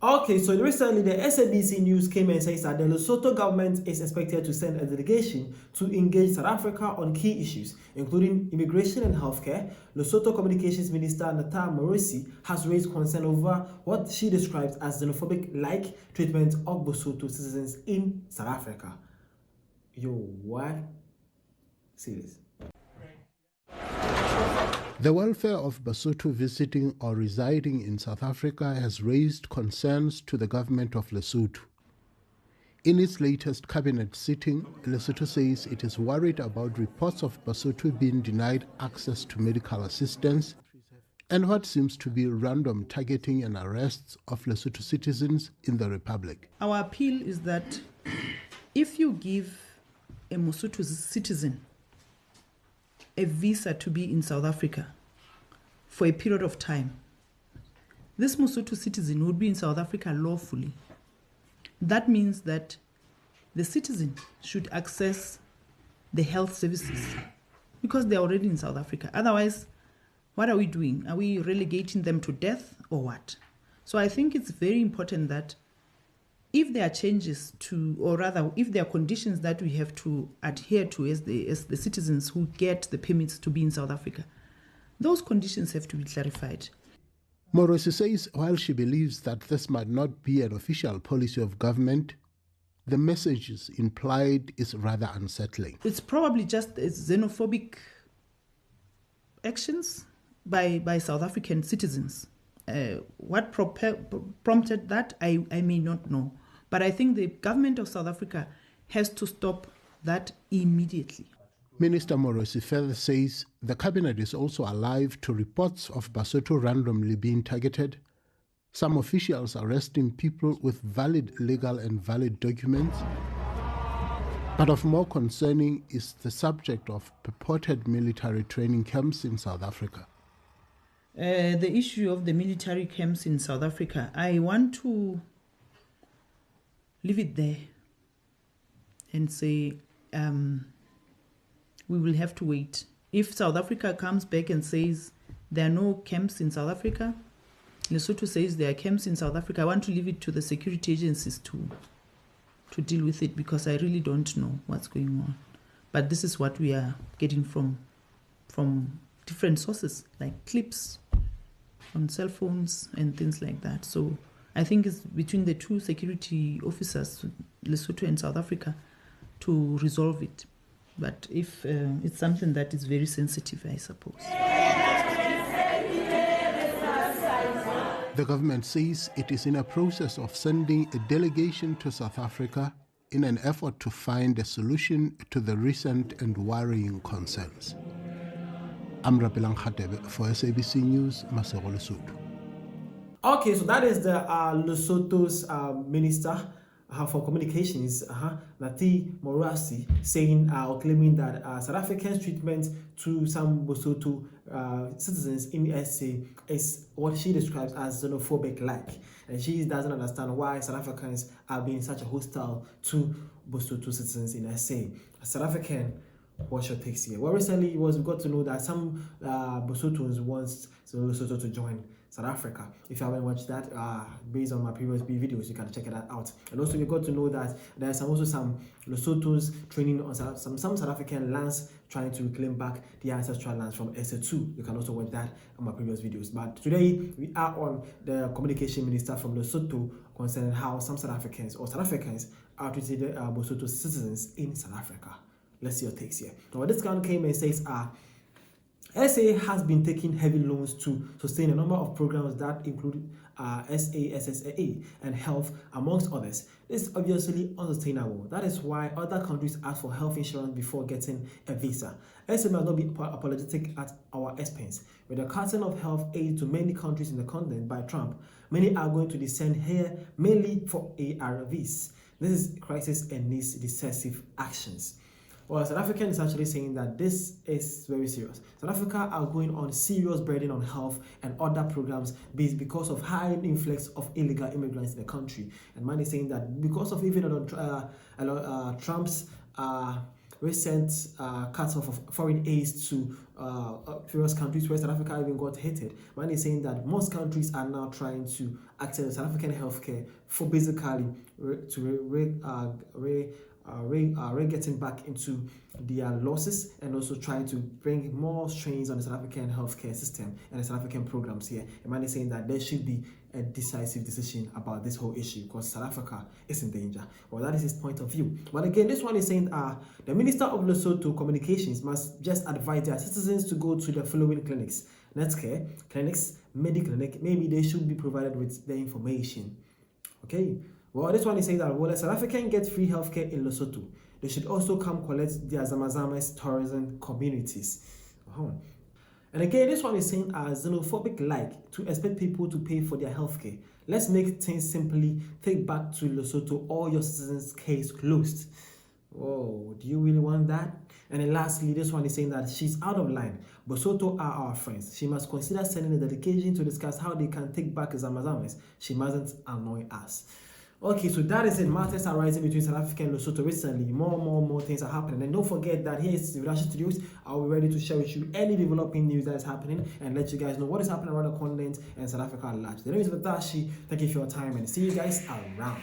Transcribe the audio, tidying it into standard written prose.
Okay, so recently the SABC News came and says that the Lesotho government is expected to send a delegation to engage South Africa on key issues, including immigration and healthcare. Lesotho Communications Minister Nata Moresi has raised concern over what she describes as xenophobic-like treatment of Lesotho citizens in South Africa. Yo, what? Serious. The welfare of Basotho visiting or residing in South Africa has raised concerns to the government of Lesotho. In its latest cabinet sitting, Lesotho says it is worried about reports of Basotho being denied access to medical assistance and what seems to be random targeting and arrests of Lesotho citizens in the Republic. Our appeal is that if you give a Lesotho citizen a visa to be in South Africa for a period of time, this Lesotho citizen would be in South Africa lawfully. That means that the citizen should access the health services because they're already in South Africa. Otherwise, what are we doing? Are we relegating them to death or what? So I think it's very important that if there are changes to, or rather, if there are conditions that we have to adhere to as the citizens who get the permits to be in South Africa, those conditions have to be clarified. Moresi says while she believes that this might not be an official policy of government, the messages implied is rather unsettling. It's probably just xenophobic actions by South African citizens. What prompted that, I may not know. But I think the government of South Africa has to stop that immediately. Minister Moresi further says the cabinet is also alive to reports of Basotho randomly being targeted, some officials arresting people with valid legal and valid documents. But of more concerning is the subject of purported military training camps in South Africa. The issue of the military camps in South Africa, I want to leave it there and say we will have to wait. If South Africa comes back and says there are no camps in South Africa, Lesotho says there are camps in South Africa, I want to leave it to the security agencies to deal with it because I really don't know what's going on. But this is what we are getting from different sources, like clips on cell phones and things like that. So I think it's between the two security officers, Lesotho and South Africa, to resolve it. But if it's something that is very sensitive, I suppose. The government says it is in a process of sending a delegation to South Africa in an effort to find a solution to the recent and worrying concerns. I'm Rapelang Khatebe for SABC News, Masego, Lesotho. Okay, so that is the Lesotho's Minister for Communications, Nati Morasi, saying or claiming that South Africa's treatment to some Lesotho citizens in SA is what she describes as xenophobic-like, and she doesn't understand why South Africans are being such a hostile to Lesotho citizens in SA. South African, what's your takes here? Well, recently we got to know that some Basothans wants Lesotho to join South Africa. If you haven't watched that, based on my previous videos, you can check that out. And also, you got to know that there's also some Lesothos training on some South African lands, trying to reclaim back the ancestral lands from SA2. You can also watch that on my previous videos. But today, we are on the communication minister from Lesotho concerning how some South Africans are treated Lesotho citizens in South Africa. Let's see your takes here. Now, this guy came and says, SA has been taking heavy loans to sustain a number of programs that include SASSA and health, amongst others. This is obviously unsustainable. That is why other countries ask for health insurance before getting a visa. SA must not be apologetic at our expense. With the cutting of health aid to many countries in the continent by Trump, many are going to descend here mainly for ARVs. This is a crisis and needs decisive actions. Well, South Africa is actually saying that this is very serious. South Africa are going on serious burden on health and other programs because of high influx of illegal immigrants in the country. And man is saying that because of even Trump's recent cuts off of foreign aids to various countries where South Africa even got hit. Man is saying that most countries are now trying to access South African healthcare for basically getting back into their losses, and also trying to bring more strains on the South African healthcare system and the South African programs here. And man is saying that there should be a decisive decision about this whole issue because South Africa is in danger. Well, that is his point of view. But again, this one is saying the Minister of Lesotho Communications must just advise their citizens to go to the following clinics: Netcare clinics, medical clinic. Maybe they should be provided with the information. Okay. Well, this one is saying that when a South African gets free healthcare in Lesotho, they should also come collect their Zamazama's tourism communities. And again, this one is saying xenophobic like to expect people to pay for their healthcare. Let's make things simply. Take back to Lesotho, all your citizens' case closed. Whoa, do you really want that? And then lastly, this one is saying that she's out of line. Lesotho are our friends. She must consider sending a delegation to discuss how they can take back Zamazamas. She mustn't annoy us. Okay, so that is it. Matters are rising between South Africa and Lesotho recently. More things are happening. And don't forget that here is the Reaction Studios. I'll be ready to share with you any developing news that is happening and let you guys know what is happening around the continent and South Africa at large. The name is Vatashi. Thank you for your time and see you guys around.